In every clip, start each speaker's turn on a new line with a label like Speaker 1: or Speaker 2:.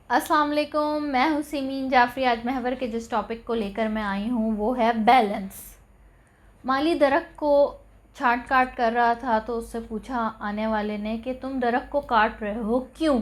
Speaker 1: अस्सलाम वालेकुम, मैं हूँ सिमीन जाफरी। आज महवर के जिस टॉपिक को लेकर मैं आई हूँ वो है बैलेंस। माली दरख्त को छाट काट कर रहा था तो उससे पूछा आने वाले ने कि तुम दरख्त को काट रहे हो क्यों?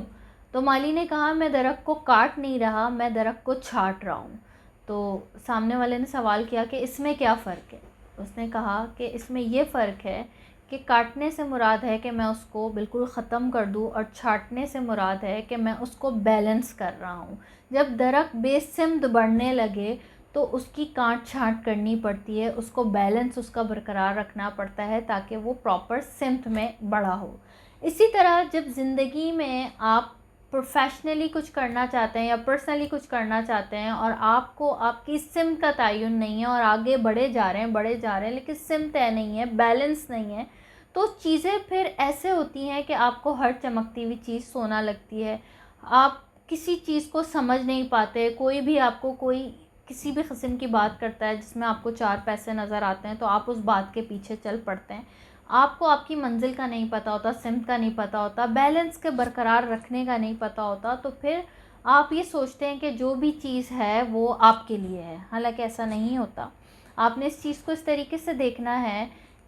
Speaker 1: तो माली ने कहा मैं दरख्त को काट नहीं रहा, मैं दरख्त को छाट रहा हूँ। तो सामने वाले ने सवाल किया कि इसमें क्या फ़र्क है? उसने कहा कि इसमें ये फ़र्क है कि काटने से मुराद है कि मैं उसको बिल्कुल ख़त्म कर दूँ और छाटने से मुराद है कि मैं उसको बैलेंस कर रहा हूँ। जब दरख्त बेसिमत बढ़ने लगे तो उसकी काट छाँट करनी पड़ती है, उसको बैलेंस उसका बरकरार रखना पड़ता है ताकि वो प्रॉपर सिमत में बड़ा हो। इसी तरह जब ज़िंदगी में आप प्रोफेशनली कुछ करना चाहते हैं या पर्सनली कुछ करना चाहते हैं और आपको आपकी सिमत का तयन नहीं है और आगे बढ़े जा रहे हैं लेकिन सिमत तय नहीं है, बैलेंस नहीं है, तो चीज़ें फिर ऐसे होती हैं कि आपको हर चमकती हुई चीज़ सोना लगती है। आप किसी चीज़ को समझ नहीं पाते। कोई भी आपको कोई किसी भी किस्म की बात करता है जिसमें आपको 4 पैसे नज़र आते हैं तो आप उस बात के पीछे चल पड़ते हैं। आपको आपकी मंजिल का नहीं पता होता, सिमत का नहीं पता होता, बैलेंस के बरकरार रखने का नहीं पता होता, तो फिर आप ये सोचते हैं कि जो भी चीज़ है वो आपके लिए है, हालांकि ऐसा नहीं होता। आपने इस चीज़ को इस तरीके से देखना है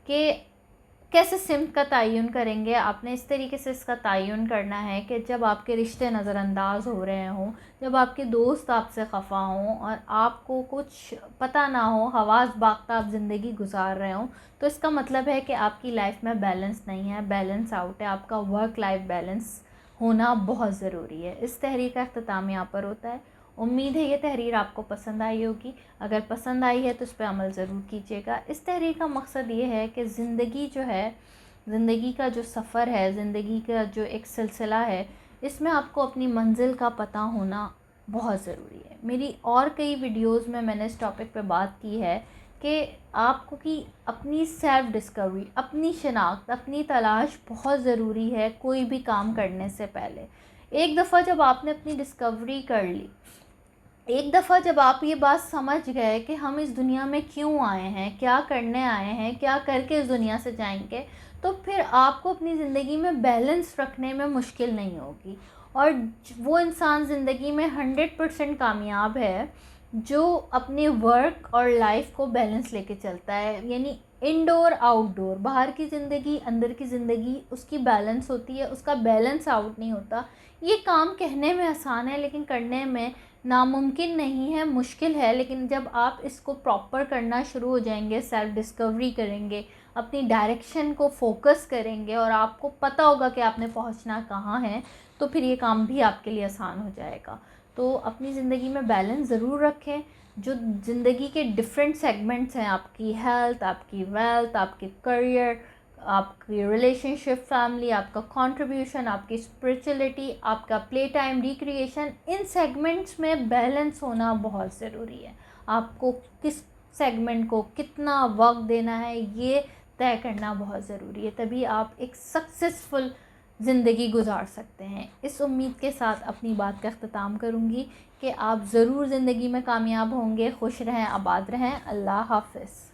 Speaker 1: कि कैसे सिमत का तयन करेंगे। आपने इस तरीके से इसका तयन करना है कि जब आपके रिश्ते नज़रअंदाज हो रहे हों, जब आपके दोस्त आपसे ख़फा हों और आपको कुछ पता ना हो, हवास बाख्ता आप ज़िंदगी गुजार रहे हों, तो इसका मतलब है कि आपकी लाइफ में बैलेंस नहीं है, बैलेंस आउट है। आपका वर्क लाइफ बैलेंस होना बहुत ज़रूरी है। इस तहरीर का अख्ताम यहाँ पर होता है। उम्मीद है ये तहरीर आपको पसंद आई होगी। अगर पसंद आई है तो इस पर अमल ज़रूर कीजिएगा। इस तहरीर का मकसद ये है कि ज़िंदगी जो है, ज़िंदगी का जो सफ़र है, ज़िंदगी का जो एक सिलसिला है, इसमें आपको अपनी मंजिल का पता होना बहुत ज़रूरी है। मेरी और कई वीडियोस में मैंने इस टॉपिक पे बात की है कि आपको की अपनी सेल्फ़ डिस्कवरी, अपनी शनाख्त, अपनी तलाश बहुत ज़रूरी है कोई भी काम करने से पहले। एक दफ़ा जब आपने अपनी डिस्कवरी कर ली, एक दफ़ा जब आप ये बात समझ गए कि हम इस दुनिया में क्यों आए हैं, क्या करने आए हैं, क्या करके इस दुनिया से जाएंगे, तो फिर आपको अपनी ज़िंदगी में बैलेंस रखने में मुश्किल नहीं होगी। और वो इंसान ज़िंदगी में 100% कामयाब है जो अपने वर्क और लाइफ को बैलेंस लेके चलता है। यानी इनडोर आउटडोर, बाहर की ज़िंदगी अंदर की ज़िंदगी, उसकी बैलेंस होती है, उसका बैलेंस आउट नहीं होता। ये काम कहने में आसान है लेकिन करने में नामुमकिन नहीं है, मुश्किल है। लेकिन जब आप इसको प्रॉपर करना शुरू हो जाएंगे, सेल्फ़ डिस्कवरी करेंगे, अपनी डायरेक्शन को फोकस करेंगे और आपको पता होगा कि आपने पहुंचना कहाँ है, तो फिर ये काम भी आपके लिए आसान हो जाएगा। तो अपनी ज़िंदगी में बैलेंस ज़रूर रखें। जो ज़िंदगी के डिफरेंट सेगमेंट्स हैं, आपकी हेल्थ, आपकी वेल्थ, आपकी करियर, आपकी रिलेशनशिप, फैमिली, आपका कंट्रीब्यूशन, आपकी स्पिरिचुअलिटी, आपका प्ले टाइम, रिक्रिएशन, इन सेगमेंट्स में बैलेंस होना बहुत ज़रूरी है। आपको किस सेगमेंट को कितना वक्त देना है ये तय करना बहुत ज़रूरी है, तभी आप एक सक्सेसफुल ज़िंदगी गुजार सकते हैं। इस उम्मीद के साथ अपनी बात का अख्ताम करूँगी कि आप ज़रूर ज़िंदगी में कामयाब होंगे। खुश रहें, आबाद रहें। अल्लाह हाफ़िज़।